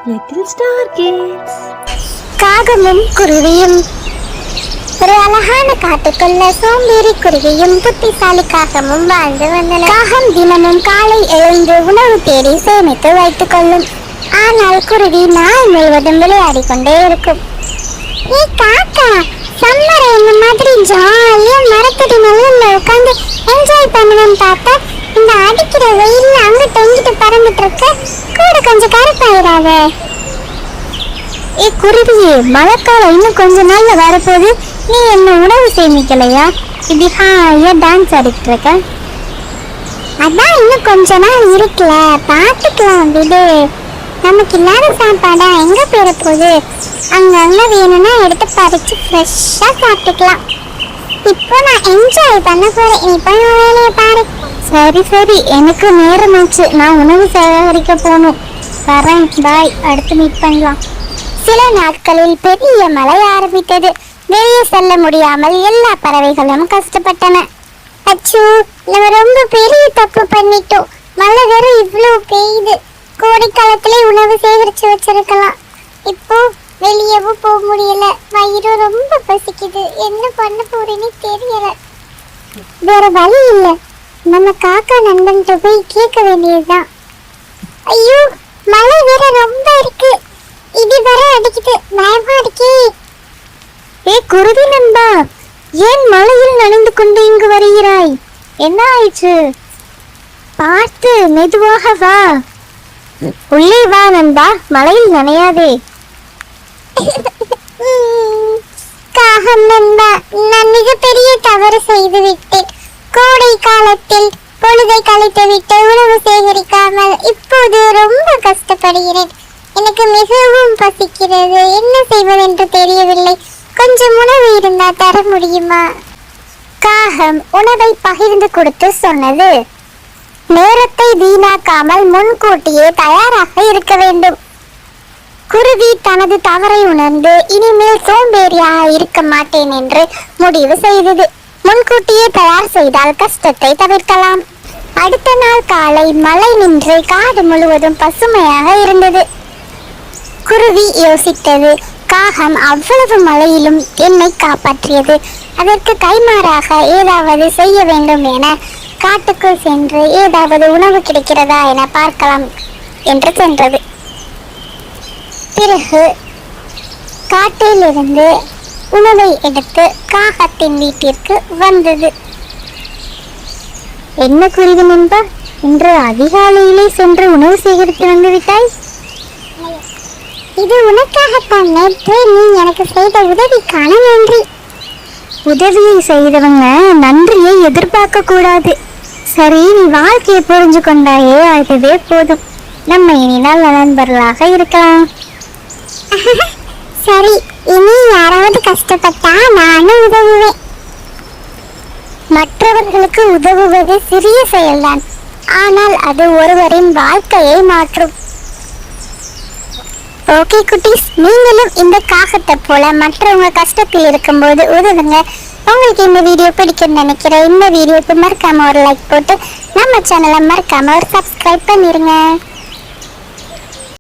Little star kids. காகமும் குருவியும். ஒரு அழகான காட்டுக்குள்ள சோம்பேறி குருவியும் புத்திசாலி காகமும் வாழ்ந்து வந்தன. காகம் தினமும் காலை எழுந்து உணவு தேடி சேமித்து வைத்துக் கொள்ளும். ஆனால் குருவி நாள் முழுவதும் விளையாடி கொண்டே இருக்கும். ஏ காக்கா, சம்மரை இந்த மாதிரி ஜாலியா மரத்தடி நிழல்ல உட்காந்து என்ஜாய் பண்ணுவேன்னு பார்த்தா இந்த அடிக்கிற வெயில்ல அங்கிட்ட இங்கிட்ட பறந்துட்டு இருக்க, கூட கொஞ்சம் கருப்பாயிராத. ஏ குருவியே, மழைக்காலம் இன்னும் கொஞ்ச நாள்ல வரப்போகுது. நீ என்ன உணவு சேமிக்கலையா? இப்படி ஹாயா டான்ஸ் ஆடிட்டு இருக்க. அதான் இன்னும் கொஞ்ச நாள் இருக்குல்ல, பார்த்துக்கலாம் விடு. நமக்கு இல்லாத சாப்பாடா எங்க போயிட போகுது? அங்கங்க வேணும்னா எடுத்து பறிச்சு ஃப்ரெஷ்ஷா சாப்பிட்டுக்கலாம். இப்போ நான் என்ஜாய் பண்ண போறேன், நீ போய் வேலையை பாரு. சரி சரி, எனக்கு நேரமாச்சு, நான் உணவு சேகரிக்க போகணும். வரேன், பாய், அடுத்து மீட் பண்ணலாம். சில நாட்களில் பெரிய மழை ஆரம்பித்தது. வெளியே செல்ல முடியாமல் எல்லா பறவைகளும் கஷ்டப்பட்டன. அச்சு, நம்ம ரொம்ப பெரிய தப்பு பண்ணிட்டோம். மழை வேற இவ்வளவு பெய்யுது. கோடைக்காலத்திலே உணவு சேகரிச்சு வச்சிருக்கலாம். இப்போ வெளியவும் போக முடியல. வயிறு ரொம்ப பசிக்குது. என்ன பண்ண போறேன்னு தெரியல. வேற வழி இல்ல, நம்ம காக்கா நண்பன்கிட்ட போய் கேட்க வேண்டியதுதான். ஐயோ, மழை வேற ரொம்ப இருக்கு. இது வேற அடிக்குது, பயமா இருக்கே. ஏ குருவி நண்பா, ஏன் மழையில் நனைந்து கொண்டு இங்கு வருகிறாய்? என்ன ஆயிற்று? பார்த்து மெதுவாக வா. உள்ளே வா நண்பா, மழையில் நனையாதே. காகம் நண்பா, நான் மிகப்பெரிய தவறு செய்து விட்டேன். கோடை காலத்தில் பொழுதை கழித்து விட்டு உணவு சேகரிக்காமல் இப்போது ரொம்ப கஷ்டப்படுகிறேன். எனக்கு மிகவும் பசிக்கிறது. என்ன செய்வதென்று தெரியவில்லை. கொஞ்சம் உணவு இருந்தா தர முடியுமா? காகம் உணவை பகிர்ந்து கொடுத்து சொன்னது, நேரத்தை வீணாக்காமல் முன்கூட்டியே தயாராக இருக்க வேண்டும். குருவி தனது தவறை உணர்ந்து இனிமேல் சோம்பேறியாக இருக்க மாட்டேன் என்று முடிவு செய்தது. முன்கூட்டியே தயார் செய்தால் கஷ்டத்தை தவிர்க்கலாம். அடுத்த நாள் காலை மழை நின்று காடு முழுவதும் பசுமையாக இருந்தது. குருவி யோசித்தது, காகம் அவ்வளவு மழையிலும் என்னை காப்பாற்றியது, அதற்கு கைமாறாக ஏதாவது செய்ய வேண்டும் என காட்டுக்குள் சென்று ஏதாவது உணவு கிடைக்கிறதா என பார்க்கலாம் என்று சென்றது. பிறகு காட்டிலிருந்து உணவை எடுத்து காகத்தின் வீட்டிற்கு வந்தது. என்ன குருவி நண்பா, இன்று அதிகாலையிலே சென்று உணவு சேகரித்து வந்து விட்டாய்? இது உனக்காகத்தான். நேற்று நீ எனக்கு செய்த உதவிக்கான நன்றி. உதவியை செய்தவங்க நன்றியை எதிர்பார்க்க கூடாது. சரி, நீ வாழ்க்கையை புரிஞ்சு கொண்டாயே, அதுவே போதும். நம்ம இனினால் நண்பர்களாக இருக்கலாம். சரி, இனி யாராவது கஷ்டப்பட்டா நானும் உதவுவேன். மற்றவர்களுக்கு உதவுவது சிறிய செயல்தான், ஆனால் அது ஒருவரின் வாழ்க்கையை மாற்றும். ஓகே குட்டீஸ், நீங்களும் இந்த காகத்தை போல மற்றவங்க கஷ்டத்தில் இருக்கும்போது உதவுங்க. உங்களுக்கு இந்த வீடியோ பிடிக்கும்னு நினைக்கிறேன். இந்த வீடியோக்கு மறக்காம ஒரு லைக் போட்டு நம்ம சேனலை மறக்காம ஒரு சப்ஸ்கிரைப் பண்ணிருங்க.